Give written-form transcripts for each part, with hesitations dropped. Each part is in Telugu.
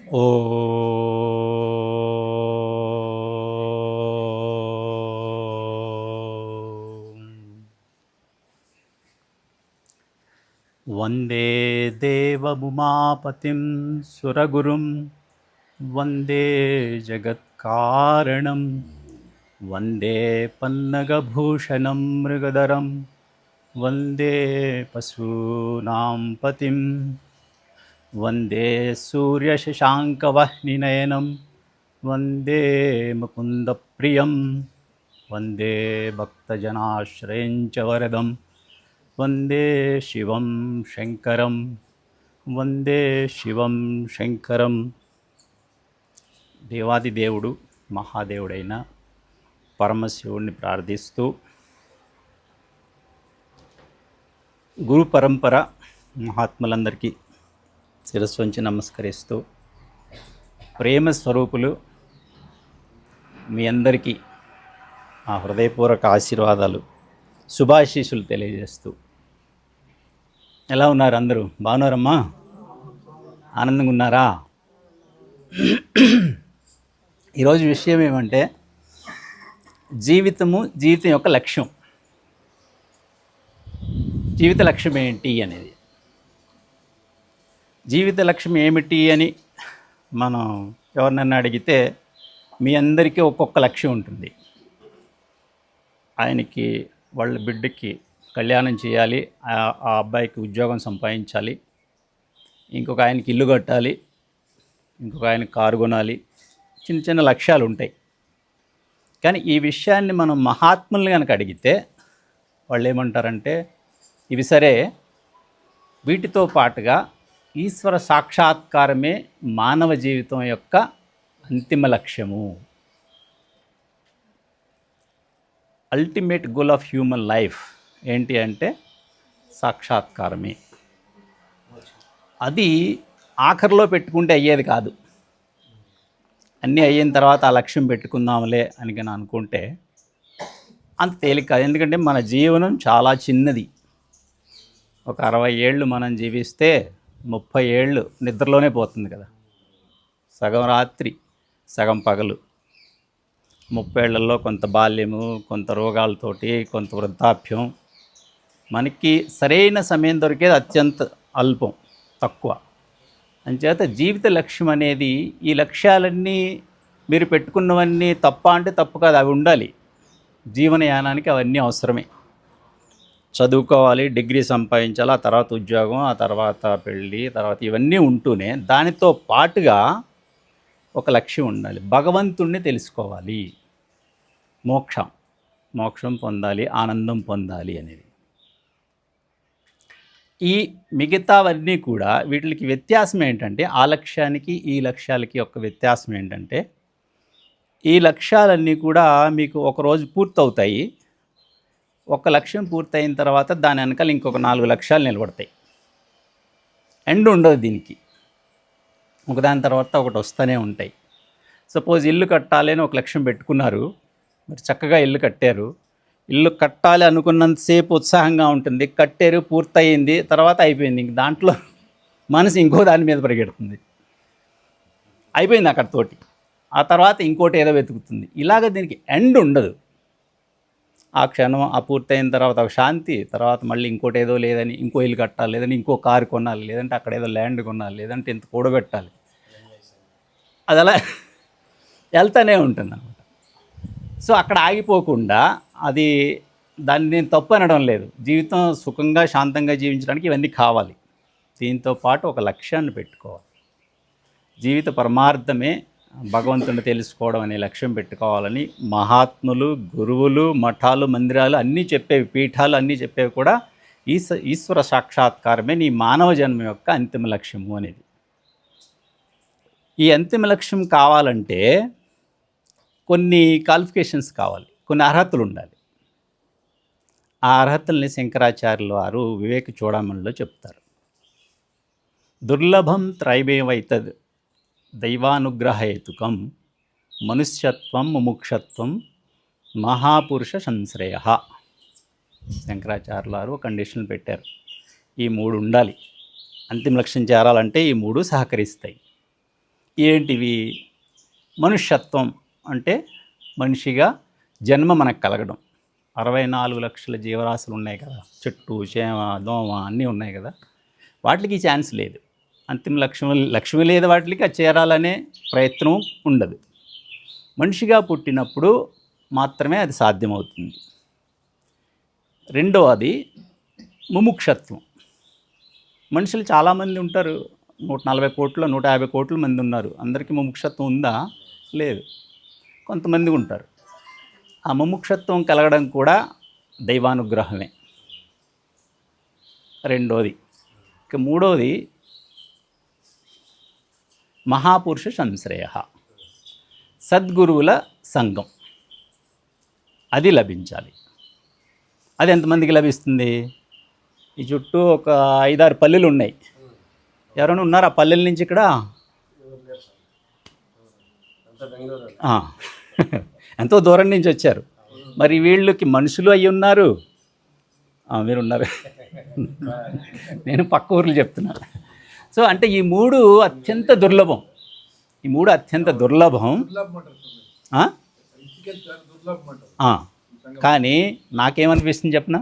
ఓం వందే దేవముమాపతిం సురగురుం వందే జగత్కారణం వందే పన్నగభూషణం మృగధరం వందే పశూనాం పతిం వందే సూర్యశశాంకవహ్నినయనం వందే ముకుందప్రియం వందే భక్తజనాశ్రయం చ వరదం వందే శివం శంకరం వందే శివం శంకరం. దేవాది దేవుడు మహాదేవుడైన పరమశివుడిని ప్రార్థిస్తూ గురు పరంపర మహాత్ములందరికీ శిరస్సు వంచి నమస్కరిస్తూ ప్రేమ స్వరూపులు మీ అందరికీ ఆ హృదయపూర్వక ఆశీర్వాదాలు శుభాశీస్సులు తెలియజేస్తూ ఎలా ఉన్నారు అందరూ? బాగున్నారమ్మా? ఆనందంగా ఉన్నారా? ఈరోజు విషయం ఏమంటే జీవితం యొక్క లక్ష్యం. జీవిత లక్ష్యం ఏంటి అనేది, జీవిత లక్ష్యం ఏమిటి అని మనం ఎవరినన్నా అడిగితే మీ అందరికీ ఒక్కొక్క లక్ష్యం ఉంటుంది. ఆయనకి వాళ్ళ బిడ్డకి కళ్యాణం చేయాలి, ఆ అబ్బాయికి ఉద్యోగం సంపాదించాలి, ఇంకొక ఆయనకి ఇల్లు కట్టాలి, ఇంకొక ఆయనకి కారు కొనాలి, చిన్న చిన్న లక్ష్యాలు ఉంటాయి. కానీ ఈ విషయాన్ని మనం మహాత్ముల్ని కనుక అడిగితే వాళ్ళు ఏమంటారంటే, ఇవి సరే, వీటితో పాటుగా ఈశ్వర సాక్షాత్కారమే మానవ జీవితం యొక్క అంతిమ లక్ష్యము. Ultimate goal of human life ఏంటి అంటే సాక్షాత్కారమే. అది ఆఖరిలో పెట్టుకుంటే అయ్యేది కాదు. అన్నీ అయిన తర్వాత ఆ లక్ష్యం పెట్టుకుందాంలే అని కానీ అనుకుంటే అంత తేలిక కాదు. ఎందుకంటే మన జీవనం చాలా చిన్నది. ఒక 60 ఏళ్ళు మనం జీవిస్తే 30 ఏళ్ళు నిద్రలోనే పోతుంది కదా. సగం రాత్రి సగం పగలు. 30 ఏళ్లలో కొంత బాల్యము, కొంత రోగాలతోటి, కొంత వృద్ధాప్యం. మనకి సరైన సమయం దొరికేది అత్యంత అల్పం, తక్కువ. అంచేత జీవిత లక్ష్యం అనేది, ఈ లక్ష్యాలన్నీ మీరు పెట్టుకున్నవన్నీ తప్ప అంటే తప్పు కాదు, అవి ఉండాలి. జీవనయానానికి అవన్నీ అవసరమే. చదువుకోవాలి, డిగ్రీ సంపాదించాలి, ఆ తర్వాత ఉద్యోగం, ఆ తర్వాత పెళ్ళి, తర్వాత ఇవన్నీ ఉంటూనే దానితో పాటుగా ఒక లక్ష్యం ఉండాలి. భగవంతుణ్ణి తెలుసుకోవాలి, మోక్షం పొందాలి, ఆనందం పొందాలి అనేది. ఈ మిగతావన్నీ కూడా వీటికి వ్యత్యాసం ఏంటంటే, ఆ లక్ష్యానికి ఈ లక్ష్యాలకి యొక్క వ్యత్యాసం ఏంటంటే, ఈ లక్ష్యాలన్నీ కూడా మీకు ఒకరోజు పూర్తవుతాయి. ఒక లక్ష్యం పూర్తయిన తర్వాత దాని వెనకాల ఇంకొక 4 లక్ష్యాలు నిలబడతాయి. ఎండ్ ఉండదు దీనికి. ఒకదాని తర్వాత ఒకటి వస్తూనే ఉంటాయి. సపోజ్ ఇల్లు కట్టాలి అని ఒక లక్ష్యం పెట్టుకున్నారు, మరి చక్కగా ఇల్లు కట్టారు. ఇల్లు కట్టాలి అనుకున్నంతసేపు ఉత్సాహంగా ఉంటుంది, కట్టారు, పూర్తయింది, తర్వాత అయిపోయింది. ఇంక దాంట్లో మనసు ఇంకో దాని మీద పరిగెడుతుంది, అయిపోయింది అక్కడితోటి. ఆ తర్వాత ఇంకోటి ఏదో వెతుకుతుంది. ఇలాగ దీనికి ఎండ్ ఉండదు. ఆ క్షణం ఆ పూర్తయిన తర్వాత ఒక శాంతి, తర్వాత మళ్ళీ ఇంకోటి ఏదో లేదని ఇంకో ఇల్లు కట్టాలి, లేదంటే ఇంకో కారు కొనాలి, లేదంటే అక్కడ ఏదో ల్యాండ్ కొనాలి, లేదంటే ఇంత కూడబెట్టాలి. అది అలా వెళ్తూనే ఉంటుంది అన్నమాట. సో అక్కడ ఆగిపోకుండా, అది దాన్ని నేను తప్పు అనడం లేదు. జీవితం సుఖంగా శాంతంగా జీవించడానికి ఇవన్నీ కావాలి. దీంతో పాటు ఒక లక్ష్యాన్ని పెట్టుకోవాలి. జీవిత పరమార్థమే భగవంతుని తెలుసుకోవడం అనే లక్ష్యం పెట్టుకోవాలని మహాత్ములు, గురువులు, మఠాలు, మందిరాలు అన్నీ చెప్పేవి, పీఠాలు అన్నీ చెప్పేవి కూడా ఈశ్వర సాక్షాత్కారమే నీ మానవ జన్మ యొక్క అంతిమ లక్ష్యము అనేది. ఈ అంతిమ లక్ష్యం కావాలంటే కొన్ని క్వాలిఫికేషన్స్ కావాలి, కొన్ని అర్హతలు ఉండాలి. ఆ అర్హతల్ని శంకరాచార్యుల వారు వివేక చూడమణిలో చెప్తారు. దుర్లభం త్రైవేవైతద్ దైవానుగ్రహేతుకం మనుష్యత్వం ముముక్షత్వం మహాపురుష సంశ్రయ. శంకరాచార్యుల వారు కండిషన్లు పెట్టారు. ఈ 3 ఉండాలి. అంతిమ లక్ష్యం చేరాలంటే ఈ 3 సహకరిస్తాయి. ఏంటివి? మనుష్యత్వం అంటే మనిషిగా జన్మ మనకు కలగడం. 64 లక్షల జీవరాశులు ఉన్నాయి కదా, చెట్టు చేమ దోమ అన్నీ ఉన్నాయి కదా, వాటికి ఛాన్స్ లేదు. అంతిమ లక్ష్మి లేదు వాటికి, అది చేరాలనే ప్రయత్నం ఉండదు. మనిషిగా పుట్టినప్పుడు మాత్రమే అది సాధ్యమవుతుంది. రెండవది ముముక్షత్వం. మనుషులు చాలామంది ఉంటారు, 140 కోట్ల 150 కోట్ల మంది ఉన్నారు. అందరికీ ముముక్షత్వం ఉందా? లేదు, కొంతమంది ఉంటారు. ఆ ముముక్షత్వం కలగడం కూడా దైవానుగ్రహమే. రెండోది. ఇక మూడోది మహాపురుష సంశ్రయ, సద్గురువుల సంఘం, అది లభించాలి. అది ఎంతమందికి లభిస్తుంది? ఈ చుట్టూ ఒక 5-6 పల్లెలు ఉన్నాయి. ఎవరైనా ఉన్నారు ఆ పల్లెల నుంచి ఇక్కడ? ఎంతో దూరం నుంచి వచ్చారు. మరి వీళ్ళకి మనుషులు అయ్యి ఉన్నారు, మీరు ఉన్నారు. నేను పక్క ఊర్లు చెప్తున్నా. సో అంటే ఈ మూడు అత్యంత దుర్లభం. కానీ నాకేమనిపిస్తుంది చెప్పనా,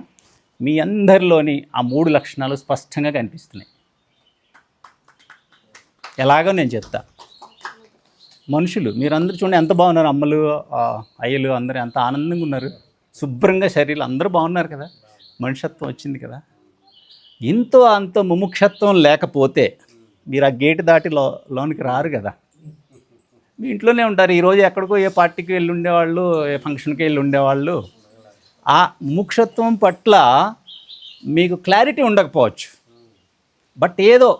మీ అందరిలోని ఆ 3 లక్షణాలు స్పష్టంగా కనిపిస్తున్నాయి. ఎలాగో నేను చెప్తా. మనుషులు మీరందరూ చూడండి ఎంత బాగున్నారు, అమ్మలు అయ్యలు అందరూ ఎంత ఆనందంగా ఉన్నారు, శుభ్రంగా శరీరాలు అందరూ బాగున్నారు కదా, మనుషత్వం వచ్చింది కదా. ఇంతో అంత ముముక్షత్వం లేకపోతే మీరు ఆ గేటు దాటి లోనికి రారు కదా, మీ ఇంట్లోనే ఉంటారు. ఈరోజు ఎక్కడికో ఏ పార్టీకి వెళ్ళి ఉండేవాళ్ళు, ఏ ఫంక్షన్కి వెళ్ళి ఉండేవాళ్ళు. ఆ ముముక్షత్వం పట్ల మీకు క్లారిటీ ఉండకపోవచ్చు, బట్ ఏదో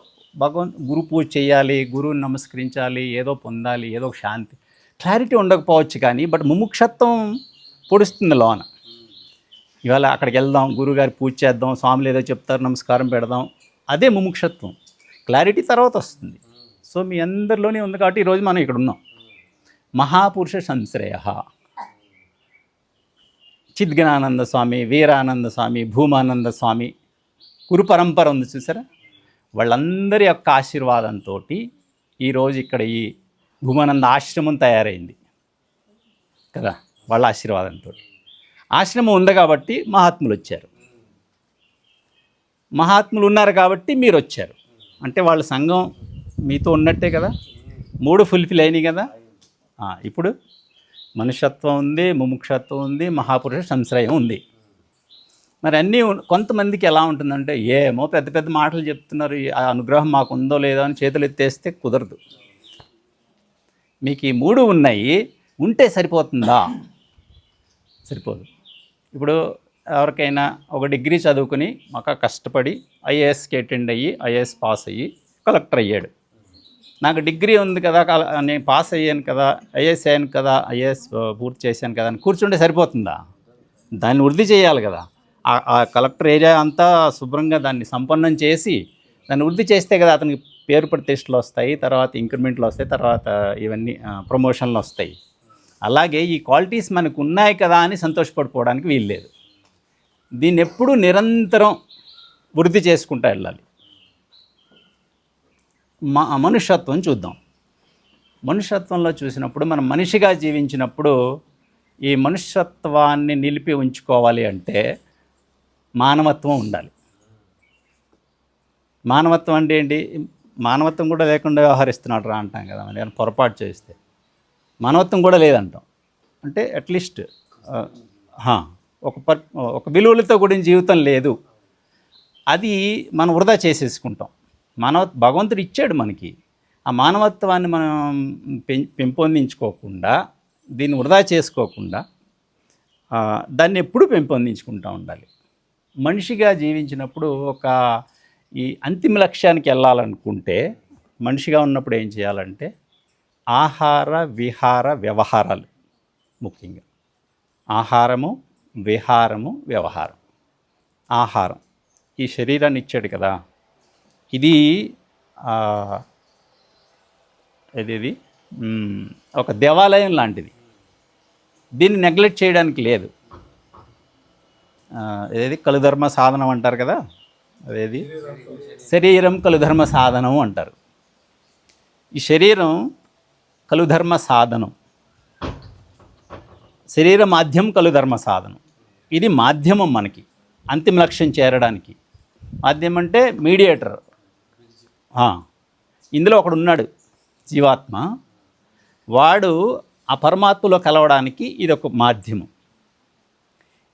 గురు పూజ చేయాలి, గురువుని నమస్కరించాలి, ఏదో పొందాలి, ఏదో శాంతి, క్లారిటీ ఉండకపోవచ్చు. కానీ బట్ ముముక్షత్వం పొడుస్తుంది లోన. ఇవాళ అక్కడికి వెళ్దాం, గురువుగారి పూజ చేద్దాం, స్వాములు ఏదో చెప్తారు, నమస్కారం పెడదాం, అదే ముముక్షత్వం. క్లారిటీ తర్వాత వస్తుంది. సో మీ అందరిలోనే ఉంది కాబట్టి ఈరోజు మనం ఇక్కడ ఉన్నాం. మహాపురుష సంశ్రయ, చిద్గనానంద స్వామి, వీరానంద స్వామి, భూమానంద స్వామి, గురు పరంపర ఉంది చూసారా, వాళ్ళందరి యొక్క ఆశీర్వాదంతో ఈరోజు ఇక్కడ ఈ భూమానంద ఆశ్రమం తయారైంది కదా. వాళ్ళ ఆశీర్వాదంతో ఆశ్రమం ఉంది కాబట్టి మహాత్ములు వచ్చారు, మహాత్ములు ఉన్నారు కాబట్టి మీరు వచ్చారు. అంటే వాళ్ళ సంఘం మీతో ఉన్నట్టే కదా, 3 ఫుల్ఫిల్ అయినాయి కదా. ఇప్పుడు మనుష్యత్వం ఉంది, ముముక్షత్వం ఉంది, మహాపురుష సంశ్రయం ఉంది. మరి అన్నీ కొంతమందికి ఎలా ఉంటుందంటే, ఏమో పెద్ద పెద్ద మాటలు చెప్తున్నారు, ఆ అనుగ్రహం మాకు ఉందో లేదో అని చేతులు ఎత్తేస్తే కుదరదు. మీకు ఈ 3 ఉన్నాయి, ఉంటే సరిపోతుందా? సరిపోదు. ఇప్పుడు ఎవరికైనా ఒక డిగ్రీ చదువుకుని మాకు కష్టపడి ఐఏఎస్కి అటెండ్ అయ్యి ఐఏఎస్ పాస్ అయ్యి కలెక్టర్ అయ్యాడు. నాకు డిగ్రీ ఉంది కదా, నేను పాస్ అయ్యాను కదా, ఐఏఎస్ అయ్యాను కదా, ఐఏఎస్ పూర్తి చేశాను కదా అని కూర్చుంటే సరిపోతుందా? దాన్ని వృద్ధి చేయాలి కదా. ఆ కలెక్టర్ ఏరియా అంతా శుభ్రంగా దాన్ని సంపన్నం చేసి దాన్ని వృద్ధి చేస్తే కదా అతనికి పేరు ప్రతిష్టలు వస్తాయి, తర్వాత ఇంక్రిమెంట్లు వస్తాయి, తర్వాత ఇవన్నీ ప్రమోషన్లు వస్తాయి. అలాగే ఈ క్వాలిటీస్ మనకు ఉన్నాయి కదా అని సంతోషపడిపోవడానికి వీల్లేదు. దీన్ని ఎప్పుడూ నిరంతరం వృద్ధి చేసుకుంటూ వెళ్ళాలి. మనుష్యత్వం చూద్దాం. మనుష్యత్వంలో చూసినప్పుడు మనం మనిషిగా జీవించినప్పుడు ఈ మనుష్యత్వాన్ని నిలిపి ఉంచుకోవాలి అంటే మానవత్వం ఉండాలి. మానవత్వం అంటే ఏంటి? మానవత్వం కూడా లేకుండా వ్యవహరిస్తున్నాడు రా అంటాం కదా, మరి ఏమైనా పొరపాటు చేస్తే మానవత్వం కూడా లేదంటాం. అంటే అట్లీస్ట్ ఒక విలువలతో కూడిన జీవితం లేదు, అది మనం వృధా చేసేసుకుంటాం. భగవంతుడు ఇచ్చాడు మనకి, ఆ మానవత్వాన్ని మనం పెంపొందించుకోకుండా, దీన్ని వృధా చేసుకోకుండా దాన్ని ఎప్పుడూ పెంపొందించుకుంటూ ఉండాలి. మనిషిగా జీవించినప్పుడు ఈ అంతిమ లక్ష్యానికి వెళ్ళాలనుకుంటే మనిషిగా ఉన్నప్పుడు ఏం చేయాలంటే ఆహార విహార వ్యవహారాలు, ముఖ్యంగా ఆహారము, విహారము, వ్యవహారం. ఆహారం, ఈ శరీరాన్ని ఇచ్చాడు కదా, ఇది ఇది ఒక దేవాలయం లాంటిది, దీన్ని నెగ్లెక్ట్ చేయడానికి లేదు. ఏది కలుధర్మ సాధనం అంటారు కదా, శరీరం కలుధర్మ సాధనం అంటారు. ఈ శరీరం కలు ధర్మ సాధనం, శరీర మాధ్యం కలు ధర్మ సాధనం. ఇది మాధ్యమం మనకి అంతిమ లక్ష్యం చేరడానికి. మాధ్యమం అంటే మీడియేటర్. ఇందులో ఒకడు ఉన్నాడు జీవాత్మ, వాడు ఆ పరమాత్మలో కలవడానికి ఇది ఒక మాధ్యమం.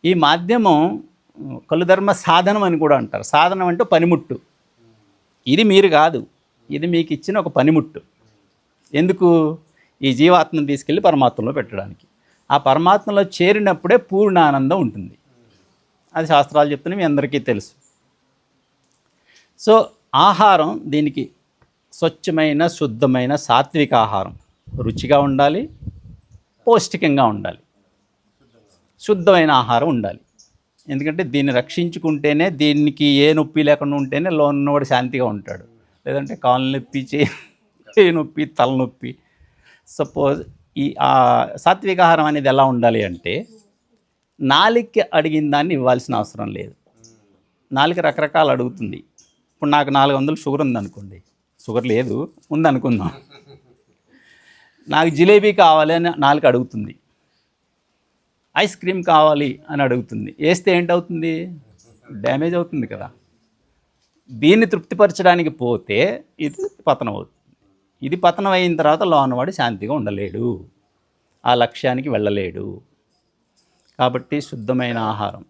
ఈ మాధ్యమం కలుధర్మ సాధనం అని కూడా అంటారు. సాధనం అంటే పనిముట్టు. ఇది మీరు కాదు, ఇది మీకు ఇచ్చిన ఒక పనిముట్టు. ఎందుకు? ఈ జీవాత్మను తీసుకెళ్ళి పరమాత్మలో పెట్టడానికి. ఆ పరమాత్మలో చేరినప్పుడే పూర్ణ ఆనందం ఉంటుంది. అది శాస్త్రాలు చెప్తున్నాయి, మీ అందరికీ తెలుసు. సో ఆహారం దీనికి స్వచ్ఛమైన శుద్ధమైన సాత్విక ఆహారం, రుచిగా ఉండాలి, పౌష్టికంగా ఉండాలి, శుద్ధమైన ఆహారం ఉండాలి. ఎందుకంటే దీన్ని రక్షించుకుంటేనే, దీనికి ఏ నొప్పి లేకుండా ఉంటేనే లోన్నవాడు శాంతిగా ఉంటాడు. లేదంటే కాలు నొప్పి, చేయి నొప్పి, తలనొప్పి. సపోజ్ ఈ సాత్విక ఆహారం అనేది ఎలా ఉండాలి అంటే, నాలిక అడిగిన దాన్ని ఇవ్వాల్సిన అవసరం లేదు. నాలిక రకరకాలు అడుగుతుంది. ఇప్పుడు నాకు 400 షుగర్ ఉందనుకోండి, షుగర్ లేదు ఉందనుకుందాం, నాకు జిలేబీ కావాలి అని నాలుక అడుగుతుంది, ఐస్ క్రీమ్ కావాలి అని అడుగుతుంది. వేస్తే ఏంటవుతుంది? డ్యామేజ్ అవుతుంది కదా. దీన్ని తృప్తిపరచడానికి పోతే ఇది పతనం అవుతుంది. ఇది పతనం అయిన తర్వాత లోనవాడు శాంతిగా ఉండలేడు, ఆ లక్ష్యానికి వెళ్ళలేడు. కాబట్టి శుద్ధమైన ఆహారం.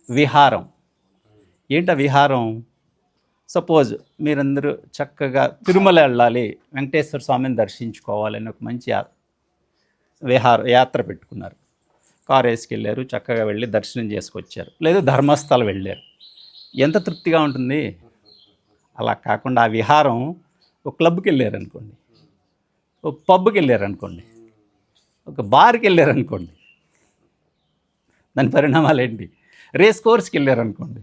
విహారం ఏంట? విహారం సపోజ్ మీరందరూ చక్కగా తిరుమల వెళ్ళాలి, వెంకటేశ్వర స్వామిని దర్శించుకోవాలని ఒక మంచి యాత్ర పెట్టుకున్నారు. కారు వేసుకెళ్ళారు, చక్కగా వెళ్ళి దర్శనం చేసుకొచ్చారు. లేదు ధర్మస్థలం వెళ్ళారు. ఎంత తృప్తిగా ఉంటుంది. అలా కాకుండా ఆ విహారం ఒక క్లబ్కి వెళ్ళారనుకోండి, ఒక పబ్కి వెళ్ళారనుకోండి, ఒక బార్కి వెళ్ళారనుకోండి, దాని పరిణామాలు ఏంటి? రేస్ కోర్స్కి వెళ్ళారనుకోండి,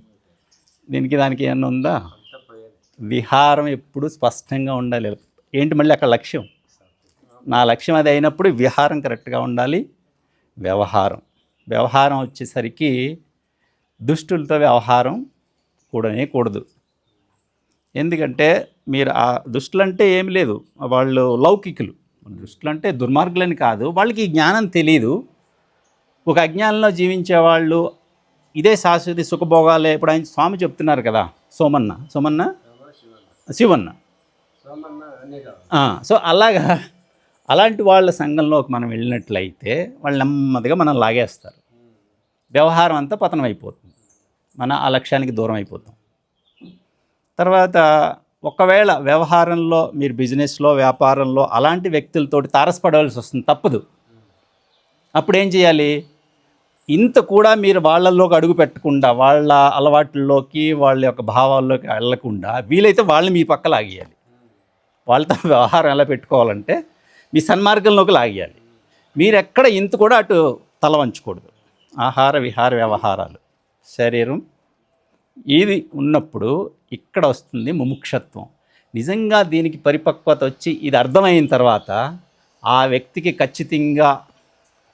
దానికి ఏమన్నా ఉందా? విహారం ఎప్పుడు స్పష్టంగా ఉండాలి. ఏంటి మళ్ళీ అక్కడ లక్ష్యం? నా లక్ష్యం అది అయినప్పుడు విహారం కరెక్ట్గా ఉండాలి. వ్యవహారం వచ్చేసరికి దుష్టులతో వ్యవహారం కూడదు. ఎందుకంటే మీరు ఆ దుష్టులంటే ఏమి లేదు, వాళ్ళు లౌకికులు. దుష్టులంటే దుర్మార్గులని కాదు, వాళ్ళకి జ్ఞానం తెలియదు. ఒక అజ్ఞానంలో జీవించే వాళ్ళు ఇదే శాశ్వతి సుఖభోగాలే. ఇప్పుడు ఆయన స్వామి చెప్తున్నారు కదా, శివన్న. సో అలాంటి వాళ్ళ సంఘంలోకి మనం వెళ్ళినట్లయితే వాళ్ళు నెమ్మదిగా మనం లాగేస్తారు. వ్యవహారం అంతా పతనం అయిపోతుంది, మన ఆ లక్ష్యానికి దూరం అయిపోతాం. తర్వాత ఒకవేళ వ్యవహారంలో మీరు బిజినెస్లో, వ్యాపారంలో అలాంటి వ్యక్తులతోటి తారసపడవలసి వస్తుంది, తప్పదు. అప్పుడు ఏం చేయాలి? ఇంత కూడా మీరు వాళ్ళల్లోకి అడుగు పెట్టకుండా, వాళ్ళ అలవాట్లలోకి, వాళ్ళ యొక్క భావాల్లోకి వెళ్ళకుండా, వీలైతే వాళ్ళని మీ పక్క లాగేయాలి. వాళ్ళతో వ్యవహారం ఎలా పెట్టుకోవాలంటే మీ సన్మార్గంలోకి లాగేయాలి. మీరెక్కడ ఇంత కూడా అటు తల వంచకూడదు. ఆహార విహార వ్యవహారాలు, శరీరం ఇది ఉన్నప్పుడు ఇక్కడ వస్తుంది ముముక్షత్వం. నిజంగా దీనికి పరిపక్వత వచ్చి ఇది అర్థమైన తర్వాత ఆ వ్యక్తికి ఖచ్చితంగా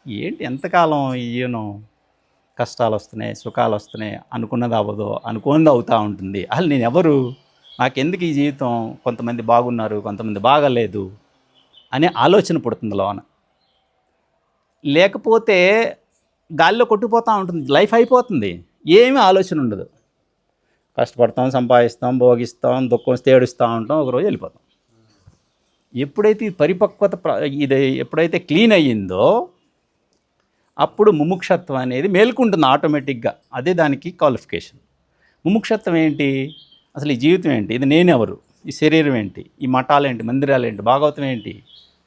ఏంటి ఎంతకాలం ఈయనో కష్టాలు వస్తున్నాయి, సుఖాలు వస్తున్నాయి, అనుకున్నది అవ్వదు, అనుకున్నది అవుతూ ఉంటుంది. అసలు నేను ఎవరు, నాకెందుకు ఈ జీవితం, కొంతమంది బాగున్నారు, కొంతమంది బాగలేదు అనే ఆలోచన పుడుతుంది లోన. లేకపోతే గాల్లో కొట్టుకుపోతూ ఉంటుంది, లైఫ్ అయిపోతుంది, ఏమీ ఆలోచన ఉండదు. కష్టపడతాం, సంపాదిస్తాం, భోగిస్తాం, దుఃఖం వస్తే ఏడుస్తూ ఉంటాం, ఒకరోజు వెళ్ళిపోతాం. ఎప్పుడైతే ఈ పరిపక్వత ఇది ఎప్పుడైతే క్లీన్ అయ్యిందో అప్పుడు ముముక్షత్వం అనేది మేల్కుంటుంది ఆటోమేటిక్గా. అదే దానికి క్వాలిఫికేషన్. ముముక్షత్వం ఏంటి? అసలు ఈ జీవితం ఏంటి? ఇది నేనెవరు? ఈ శరీరం ఏంటి? ఈ మఠాలు ఏంటి? మందిరాలు ఏంటి? భాగవతం ఏంటి?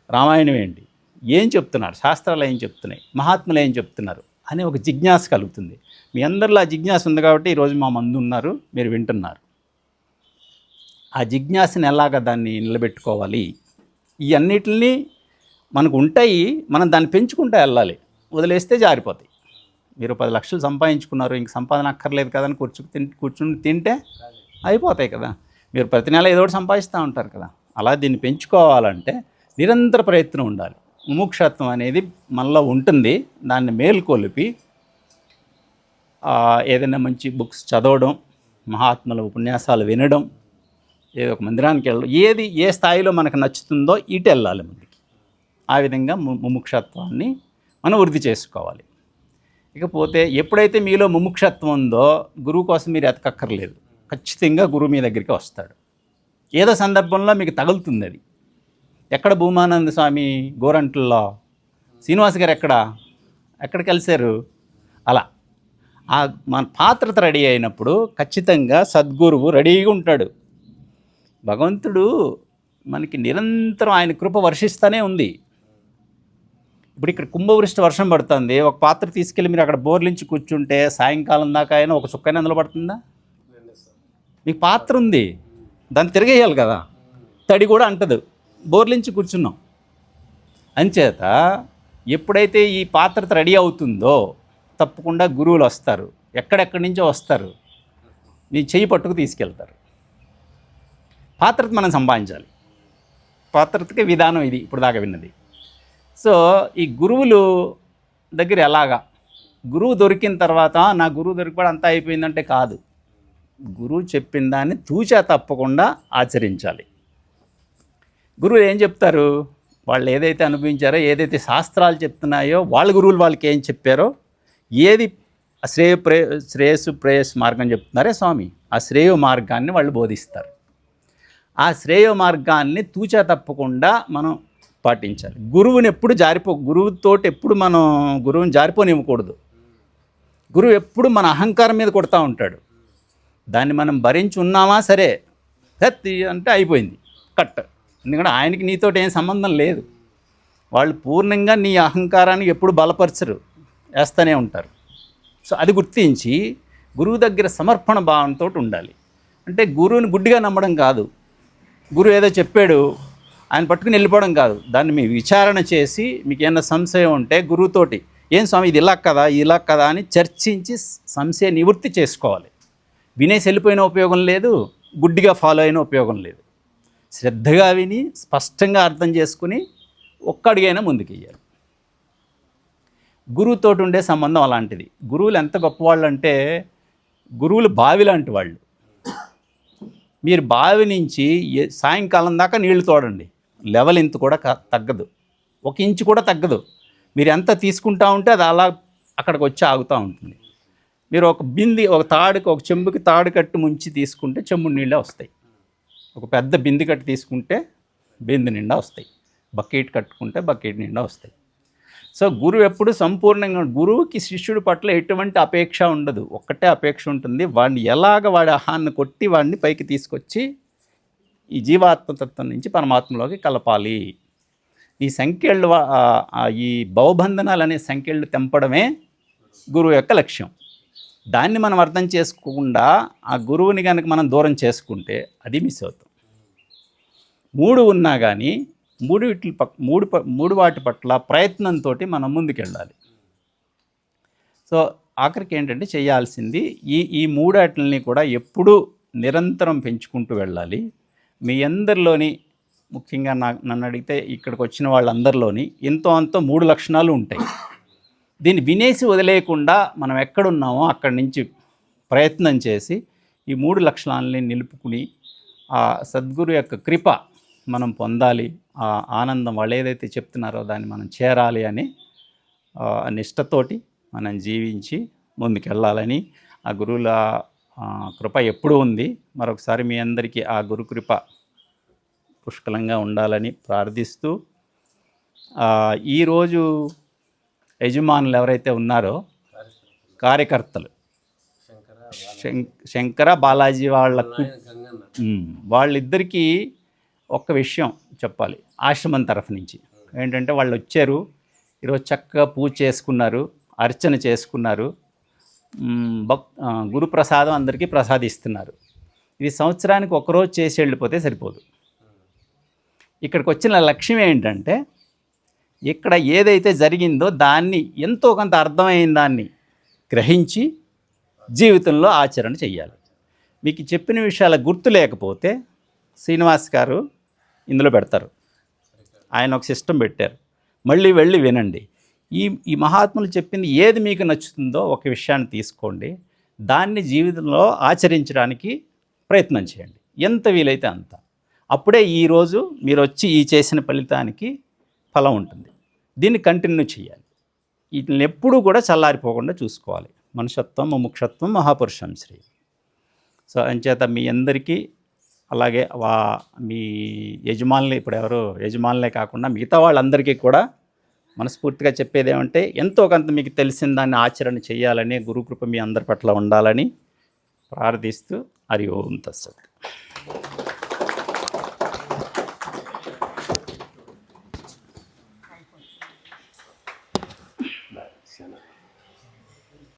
రామాయణం ఏంటి? ఏం చెప్తున్నారు? శాస్త్రాలు ఏం చెప్తున్నాయి? మహాత్ములు ఏం చెప్తున్నారు అనే ఒక జిజ్ఞాస కలుగుతుంది. మీ అందరిలో ఆ జిజ్ఞాస ఉంది కాబట్టి ఈరోజు మా మందు ఉన్నారు, మీరు వింటున్నారు. ఆ జిజ్ఞాసని ఎలాగ దాన్ని నిలబెట్టుకోవాలి? ఈ అన్నిటిని మనకు ఉంటాయి, మనం దాన్ని పెంచుకుంటూ వెళ్ళాలి. వదిలేస్తే జారిపోతాయి. మీరు 10 లక్షలు సంపాదించుకున్నారు, ఇంక సంపాదన అక్కర్లేదు కదా అని కూర్చుని తింటే అయిపోతాయి కదా. మీరు ప్రతి నెల ఏదో ఒకటి సంపాదిస్తూ ఉంటారు కదా. అలా దీన్ని పెంచుకోవాలంటే నిరంతర ప్రయత్నం ఉండాలి. ముముక్షత్వం అనేది మనలో ఉంటుంది. దాన్ని మేల్కొలిపి ఏదైనా మంచి బుక్స్ చదవడం, మహాత్ముల ఉపన్యాసాలు వినడం, ఏదో ఒక మందిరానికి వెళ్ళడం, ఏ స్థాయిలో మనకు నచ్చుతుందో ఇటు వెళ్ళాలి ముందుకి. ఆ విధంగా ముముక్షత్వాన్ని మనం వృద్ధి చేసుకోవాలి. ఇకపోతే ఎప్పుడైతే మీలో ముముక్షత్వం ఉందో గురువు కోసం మీరు ఎతకక్కర్లేదు, ఖచ్చితంగా గురువు మీ దగ్గరికి వస్తాడు. ఏదో సందర్భంలో మీకు తగులుతుంది అది. ఎక్కడ భూమానంద స్వామి గోరంట్లలో, శ్రీనివాస్ గారు ఎక్కడ కలిశారు, అలా మన పాత్రత రెడీ అయినప్పుడు ఖచ్చితంగా సద్గురువు రెడీగా ఉంటాడు. భగవంతుడు మనకి నిరంతరం ఆయన కృప వర్షిస్తూనే ఉంది. ఇప్పుడు ఇక్కడ కుంభవృష్టి వర్షం పడుతుంది, ఒక పాత్ర తీసుకెళ్ళి మీరు అక్కడ బోర్లించి కూర్చుంటే సాయంకాలం దాకా అయినా ఒక చుక్కైనా అందులో పడుతుందా? మీకు పాత్ర ఉంది, దాన్ని తిరిగేయాలి కదా, తడి కూడా అంటదు, బోర్లించి కూర్చున్నాం. అంచేత ఎప్పుడైతే ఈ పాత్రత రెడీ అవుతుందో తప్పకుండా గురువులు వస్తారు, ఎక్కడెక్కడి నుంచో వస్తారు, మీ చెయ్యి పట్టుకు తీసుకెళ్తారు. పాత్రత మనం సంపాదించాలి. పాత్రతకి విధానం ఇది ఇప్పుడు దాకా విన్నది. సో ఈ గురువులు దగ్గర ఎలాగా, గురువు దొరికిన తర్వాత నా గురువు దొరికిపోవడం అంతా అయిపోయిందంటే కాదు. గురువు చెప్పిన దాన్ని తూచా తప్పకుండా ఆచరించాలి. గురువులు ఏం చెప్తారు, వాళ్ళు ఏదైతే అనుభవించారో, ఏదైతే శాస్త్రాలు చెప్తున్నాయో, వాళ్ళ గురువులు వాళ్ళకి ఏం చెప్పారో, ఏది శ్రేయస్సు ప్రేయస్సు మార్గం చెప్తున్నారే స్వామి, ఆ శ్రేయ మార్గాన్ని వాళ్ళు బోధిస్తారు. ఆ శ్రేయ మార్గాన్ని తూచా తప్పకుండా మనం పాటించాలి. గురువుని ఎప్పుడు గురువుతోటి ఎప్పుడు మనం గురువుని జారిపోనివ్వకూడదు. గురువు ఎప్పుడు మన అహంకారం మీద కొడతా ఉంటాడు. దాన్ని మనం భరించి ఉన్నామా సరే, అంటే అయిపోయింది, కట్. ఎందుకంటే ఆయనకి నీతోటి ఏం సంబంధం లేదు. వాళ్ళు పూర్ణంగా నీ అహంకారాన్ని ఎప్పుడు బలపరచరు, వేస్తూనే ఉంటారు. సో అది గుర్తించి గురువు దగ్గర సమర్పణ భావంతో ఉండాలి. అంటే గురువుని గుడ్డిగా నమ్మడం కాదు, గురువు ఏదో చెప్పాడు ఆయన పట్టుకుని వెళ్ళిపోవడం కాదు. దాన్ని మీ విచారణ చేసి మీకు ఏమైనా సంశయం ఉంటే గురువుతోటి, ఏం స్వామి ఇది ఇలా కదా అని చర్చించి సంశయ నివృత్తి చేసుకోవాలి. వినేసి వెళ్ళిపోయిన ఉపయోగం లేదు, గుడ్డిగా ఫాలో అయిన ఉపయోగం లేదు. శ్రద్ధగా విని స్పష్టంగా అర్థం చేసుకుని ఒక్క అడుగైనా ముందుకెయ్యాలి. గురువుతోటి ఉండే సంబంధం అలాంటిది. గురువులు ఎంత గొప్పవాళ్ళు అంటే, గురువులు బావి లాంటి వాళ్ళు. మీరు బావి నుంచి సాయంకాలం దాకా నీళ్లు తోడండి, లెవెల్ ఇంత కూడా తగ్గదు, 1 ఇంచు కూడా తగ్గదు. మీరు ఎంత తీసుకుంటా ఉంటే అది అలా అక్కడికి వచ్చి ఆగుతూ ఉంటుంది. మీరు ఒక చెంబుకి తాడు కట్టు ముంచి తీసుకుంటే చెంబు నీళ్ళే వస్తాయి. ఒక పెద్ద బింది కట్టు తీసుకుంటే బింది నిండా వస్తాయి. బకెట్ కట్టుకుంటే బకెట్ నిండా వస్తాయి. సో గురువు ఎప్పుడు సంపూర్ణంగా, గురువుకి శిష్యుడి పట్ల ఎటువంటి అపేక్ష ఉండదు, ఒక్కటే అపేక్ష ఉంటుంది, వాడిని వాడి ఆహాన్ని కొట్టి వాడిని పైకి తీసుకొచ్చి ఈ జీవాత్మతత్వం నుంచి పరమాత్మలోకి కలపాలి. ఈ సంఖ్యలు, ఈ భవబంధనాలు అనే సంఖ్యలు తెంపడమే గురువు యొక్క లక్ష్యం. దాన్ని మనం అర్థం చేసుకోకుండా ఆ గురువుని కనుక మనం దూరం చేసుకుంటే అది మిస్ అవుతాం. 3 ఉన్నా కానీ మూడు వాటి పట్ల ప్రయత్నంతో మనం ముందుకెళ్ళాలి. సో ఆఖరికి ఏంటంటే చేయాల్సింది ఈ 3 వాటిని కూడా ఎప్పుడూ నిరంతరం పెంచుకుంటూ వెళ్ళాలి. మీ అందరిలోని, ముఖ్యంగా నన్ను అడిగితే ఇక్కడికి వచ్చిన వాళ్ళందరిలోని ఎంతో అంతో 3 లక్షణాలు ఉంటాయి. దీన్ని వినేసి వదిలేయకుండా మనం ఎక్కడున్నామో అక్కడి నుంచి ప్రయత్నం చేసి ఈ 3 లక్షణాలని నిలుపుకుని ఆ సద్గురు యొక్క కృప మనం పొందాలి. ఆ ఆనందం వాళ్ళు ఏదైతే చెప్తున్నారో దాన్ని మనం చేరాలి అని నిష్టతోటి మనం జీవించి ముందుకెళ్ళాలని, ఆ గురువుల కృప ఎప్పుడూ ఉంది. మరొకసారి మీ అందరికీ ఆ గురుకృప పుష్కలంగా ఉండాలని ప్రార్థిస్తూ, ఈరోజు యజమానులు ఎవరైతే ఉన్నారో, కార్యకర్తలు శంకర బాలాజీ వాళ్ళిద్దరికీ ఒక్క విషయం చెప్పాలి. ఆశ్రమం తరఫు నుంచి ఏంటంటే, వాళ్ళు వచ్చారు, ఈరోజు చక్కగా పూజ చేసుకున్నారు, అర్చన చేసుకున్నారు, గురుప్రసాదం అందరికీ ప్రసాదిస్తున్నారు. ఇది సంవత్సరానికి ఒకరోజు చేసి వెళ్ళిపోతే సరిపోదు. ఇక్కడికి వచ్చిన లక్ష్యం ఏంటంటే, ఇక్కడ ఏదైతే జరిగిందో దాన్ని ఎంతో కొంత అర్థమైన దాన్ని గ్రహించి జీవితంలో ఆచరణ చెయ్యాలి. మీకు చెప్పిన విషయాల గుర్తు లేకపోతే శ్రీనివాస్ గారు ఇందులో పెడతారు, ఆయన ఒక సిస్టమ్ పెట్టారు, మళ్ళీ వెళ్ళి వినండి. ఈ మహాత్ములు చెప్పింది ఏది మీకు నచ్చుతుందో ఒక విషయాన్ని తీసుకోండి, దాన్ని జీవితంలో ఆచరించడానికి ప్రయత్నం చేయండి, ఎంత వీలైతే అంత. అప్పుడే ఈరోజు మీరు వచ్చి ఈ చేసిన ఫలితానికి ఫలం ఉంటుంది. దీన్ని కంటిన్యూ చేయాలి. వీటిని ఎప్పుడూ కూడా చల్లారిపోకుండా చూసుకోవాలి. మనుషత్వం ముముక్షత్వం మహాపురుషం శ్రీ. సో అంచేత మీ అందరికీ అలాగే మీ యజమానులు ఇప్పుడు ఎవరు యజమానులే కాకుండా మిగతా వాళ్ళందరికీ కూడా మనస్ఫూర్తిగా చెప్పేది ఏమంటే ఎంతో కొంత మీకు తెలిసిన దాన్ని ఆచరణ చేయాలని గురుకృప మీ అందరి పట్ల ఉండాలని ప్రార్థిస్తూ హరి ఓం తత్సత్.